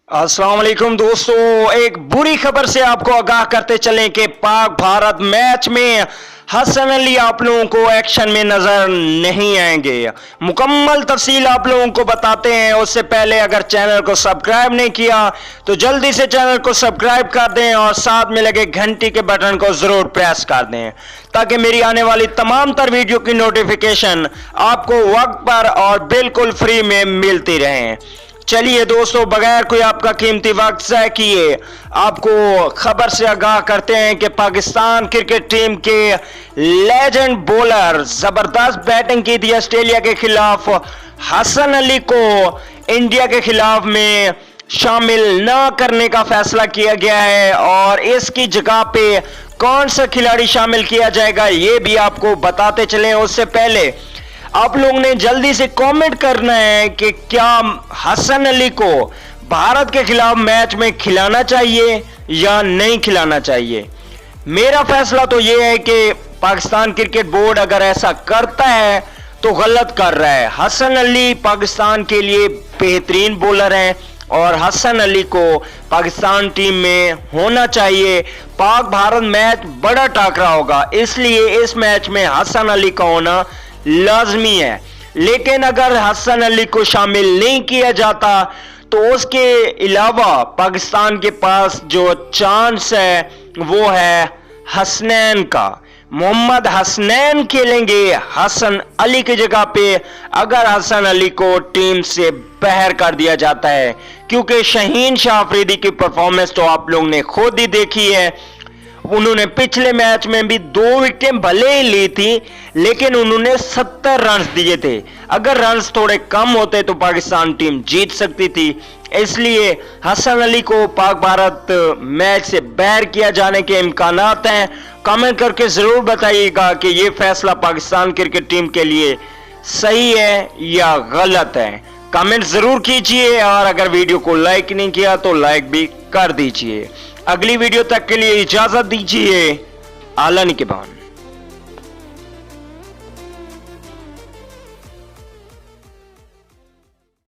अस्सलाम वालेकुम दोस्तों, एक बुरी खबर से आपको आगाह करते चलें कि पाक भारत मैच में हसन अली आप लोगों को एक्शन में नजर नहीं आएंगे। मुकम्मल तफसील आप लोगों को बताते हैं। उससे पहले अगर चैनल को सब्सक्राइब नहीं किया तो जल्दी से चैनल को सब्सक्राइब कर दें और साथ में लगे घंटी के बटन को जरूर प्रेस कर दें ताकि मेरी आने वाली तमाम तर वीडियो की नोटिफिकेशन आपको वक्त पर और बिल्कुल फ्री में मिलती रहे। चलिए दोस्तों, बगैर कोई आपका कीमती वक्त ज़ाया किए आपको खबर से आगाह करते हैं कि पाकिस्तान क्रिकेट टीम के लेजेंड बॉलर जबरदस्त बैटिंग की थी ऑस्ट्रेलिया के खिलाफ। हसन अली को इंडिया के खिलाफ में शामिल न करने का फैसला किया गया है और इसकी जगह पे कौन सा खिलाड़ी शामिल किया जाएगा ये भी आपको बताते चले। उससे पहले आप लोगों ने जल्दी से कमेंट करना है कि क्या हसन अली को भारत के खिलाफ मैच में खिलाना चाहिए या नहीं खिलाना चाहिए। मेरा फैसला तो यह है कि पाकिस्तान क्रिकेट बोर्ड अगर ऐसा करता है तो गलत कर रहा है। हसन अली पाकिस्तान के लिए बेहतरीन बॉलर हैं और हसन अली को पाकिस्तान टीम में होना चाहिए। पाक भारत मैच बड़ा टाकरा होगा, इसलिए इस मैच में हसन अली का होना लाजमी है। लेकिन अगर हसन अली को शामिल नहीं किया जाता तो उसके अलावा पाकिस्तान के पास जो चांस है वो है हसनैन का। मोहम्मद हसनैन खेलेंगे हसन अली की जगह पे अगर हसन अली को टीम से बाहर कर दिया जाता है, क्योंकि शाहीन शाह अफरीदी की परफॉर्मेंस तो आप लोगों ने खुद ही देखी है। उन्होंने पिछले मैच में भी 2 विकेटें भले ही ली थी लेकिन उन्होंने 70 रन दिए थे। अगर रन्स थोड़े कम होते तो पाकिस्तान टीम जीत सकती थी। इसलिए हसन अली को पाक भारत मैच से बाहर किया जाने के इम्कानात हैं। कमेंट करके जरूर बताइएगा कि यह फैसला पाकिस्तान क्रिकेट टीम के लिए सही है या गलत है। कमेंट जरूर कीजिए और अगर वीडियो को लाइक नहीं किया तो लाइक भी कर दीजिए। अगली वीडियो तक के लिए इजाजत दीजिए। आला निगहबान।